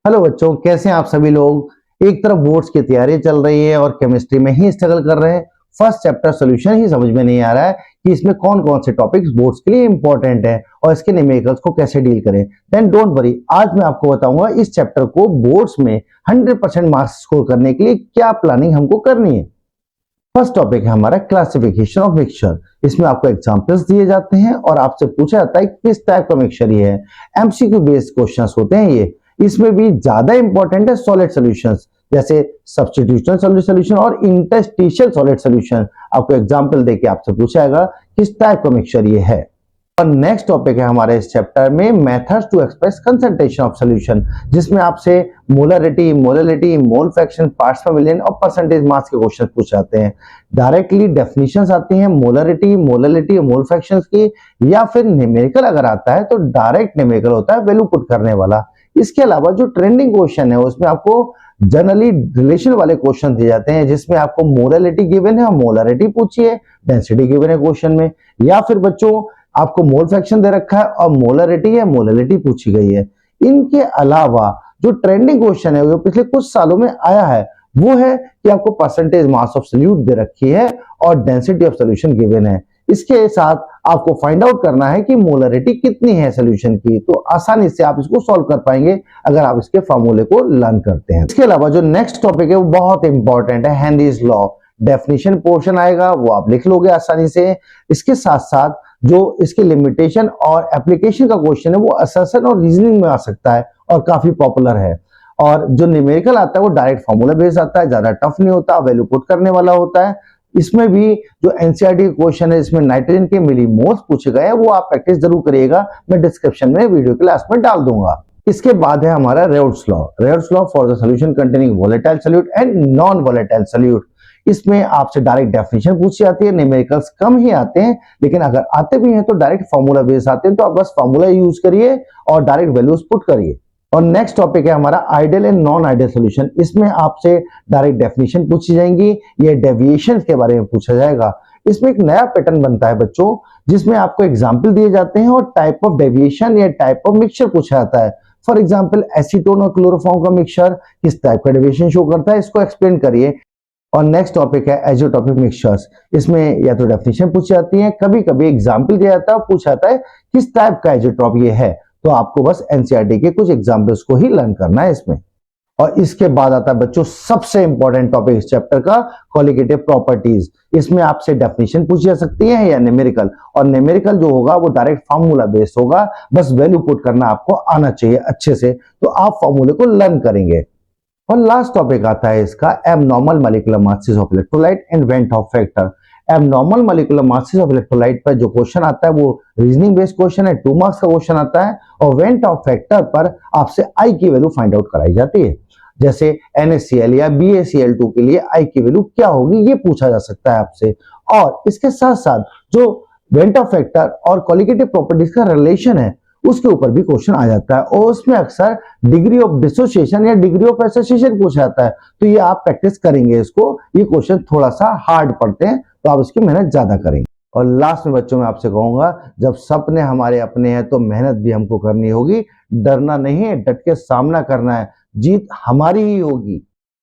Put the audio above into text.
Hello बच्चों, कैसे हैं आप सभी लोग। एक तरफ बोर्ड्स की तैयारी चल रही है और केमिस्ट्री में ही स्ट्रगल कर रहे हैं। फर्स्ट चैप्टर सॉल्यूशन ही समझ में नहीं आ रहा है कि इसमें कौन कौन से टॉपिक्स बोर्ड्स के लिए इंपॉर्टेंट है और इसके न्यूमेरिकल्स को कैसे डील करें। देन डोंट वरी, आज मैं आपको बताऊंगा इस चैप्टर को बोर्ड्स में 100% मार्क्स स्कोर करने के लिए क्या प्लानिंग हमको करनी है। फर्स्ट टॉपिक है हमारा क्लासिफिकेशन ऑफ मिक्सचर। इसमें आपको एग्जांपल्स दिए जाते हैं और आपसे पूछा जाता है किस टाइप का मिक्सचर ये है। एमसीक्यू बेस्ड क्वेश्चंस होते हैं ये। इसमें भी ज्यादा इंपॉर्टेंट है सॉलिड सॉल्यूशंस, जैसे सब्स्टिट्यूशनल सॉल्यूशन और इंटरस्टिशियल सॉलिड सॉल्यूशन। आपको एग्जांपल देके आपसे पूछाएगा किस टाइप का मिक्सचर ये है। और नेक्स्ट टॉपिक है हमारे इस चैप्टर में methods to express concentration of solution, जिसमें आपसे molarity, molality, mole fraction, parts per million और परसेंटेज मास के क्वेश्चन पूछे जाते हैं। डायरेक्टली डेफिनेशंस आती हैं मोलरिटी, मोलैलिटी और मोल फ्रैक्शंस की, या फिर न्यूमेरिकल अगर आता है तो डायरेक्ट न्यूमेरिकल होता है, वैल्यू पुट करने वाला। इसके अलावा जो ट्रेंडिंग क्वेश्चन है उसमें आपको जनरली रिलेशन वाले क्वेश्चन दिए जाते हैं, जिसमें आपको मोलैलिटी गिवन है और मोलरिटी पूछी है, डेंसिटी गिवन है क्वेश्चन में, या फिर बच्चों आपको मोल फ्रैक्शन दे रखा है और मोलरिटी या मोलैलिटी पूछी गई है। इनके अलावा जो ट्रेंडिंग क्वेश्चन है वो पिछले कुछ सालों में आया है, वो है कि आपको परसेंटेज मास ऑफ सॉल्यूट दे रखी है और डेंसिटी ऑफ सॉल्यूशन गिवन है। इसके साथ आपको फाइंड आउट करना है कि मोलरिटी कितनी है सॉल्यूशन की, तो आसानी से आप इसको सॉल्व कर पाएंगे अगर आप इसके फॉर्मूले को लर्न करते हैं। इसके अलावा जो नेक्स्ट टॉपिक है वो बहुत इंपॉर्टेंट है, हेनरीज लॉ। डेफिनेशन पोर्शन आएगा, वो आप लिख लोगे आसानी से। इसके साथ साथ जो इसके लिमिटेशन और एप्लीकेशन का क्वेश्चन है वो असर्शन और रीजनिंग में आ सकता है और काफी पॉपुलर है। और जो न्यूमेरिकल आता है वो डायरेक्ट फॉर्मूला बेस्ड आता है, ज्यादा टफ नहीं होता, वैल्यू पुट करने वाला होता है। इसमें भी जो एनसीईआरटी क्वेश्चन है इसमें नाइट्रोजन के मिलीमोल्स पूछे गए हैं, वो आप प्रैक्टिस जरूर करिएगा, मैं डिस्क्रिप्शन में वीडियो क्लास में डाल दूंगा। इसके बाद है हमारा Raoult's law. Raoult's law for the solution containing volatile solute and non volatile solute. इसमें आपसे डायरेक्ट डेफिनेशन पूछी जाती है, न्यूमेरिकल्स कम ही आते हैं, लेकिन अगर आते भी हैं तो डायरेक्ट फॉर्मूला बेस्ड आते हैं, तो आप बस फॉर्मूला यूज करिए और डायरेक्ट वैल्यूज पुट करिए। और नेक्स्ट टॉपिक है हमारा ideal and non ideal solution. इसमें आपसे डायरेक्ट डेफिनेशन पूछी जाएंगी, ये डेविएशन के बारे में पूछा जाएगा। इसमें एक नया पैटर्न बनता है बच्चों, जिसमें आपको एग्जाम्पल दिए जाते हैं और टाइप ऑफ डेविएशन या टाइप ऑफ मिक्सचर पूछा जाता है। फॉर एग्जाम्पल एसीटोन और क्लोरोफॉर्म का मिक्सचर किस टाइप का डेविएशन शो करता है, इसको एक्सप्लेन करिए। और नेक्स्ट टॉपिक है एजोटॉपिक मिक्सचर्स। इसमें या तो डेफिनेशन पूछी जाती है, कभी कभी एग्जाम्पल दिया जाता है, पूछा जाता है किस टाइप का एजोटॉप ये है, तो आपको बस एनसीईआरटी के कुछ एग्जाम्पल्स को ही लर्न करना है इसमें। और इसके बाद आता है बच्चों सबसे इंपॉर्टेंट टॉपिक इस चैप्टर का, क्वालिटेटिव प्रॉपर्टीज। इसमें आपसे डेफिनेशन पूछी जा सकती है या न्यूमेरिकल, और न्यूमेरिकल जो होगा वो डायरेक्ट फार्मूला बेस्ड होगा, बस वैल्यू पुट करना आपको आना चाहिए अच्छे से, तो आप फार्मूले को लर्न करेंगे। और लास्ट टॉपिक आता है इसका abnormal molecular masses of electrolyte and when top factor. Abnormal molecular masses of electrolyte पर जो क्वेश्चन आता है वो रीजनिंग बेस्ड क्वेश्चन है, 2 मार्क्स का क्वेश्चन आता है। और वेन टॉप फैक्टर पर आपसे आई की वैल्यू फाइंड आउट कराई जाती है, जैसे NaCl या BaCl2 के लिए आई की वैल्यू क्या होगी ये पूछा जा सकता है आपसे। और इसके साथ साथ जो वेन टॉप फैक्टर और क्वालिटेटिव प्रॉपर्टीज का रिलेशन है उसके ऊपर भी क्वेश्चन आ जाता है, और उसमें अक्सर डिग्री ऑफ डिसोसिएशन या डिग्री ऑफ एसोसिएशन पूछा जाता है। तो ये आप प्रैक्टिस करेंगे इसको, ये क्वेश्चन थोड़ा सा हार्ड पड़ते हैं, तो आप इसकी मेहनत ज्यादा करेंगे। और लास्ट में बच्चों मैं आपसे कहूंगा, जब सपने हमारे अपने हैं तो मेहनत भी हमको करनी होगी, डरना नहीं है, डट के सामना करना है, जीत हमारी ही होगी।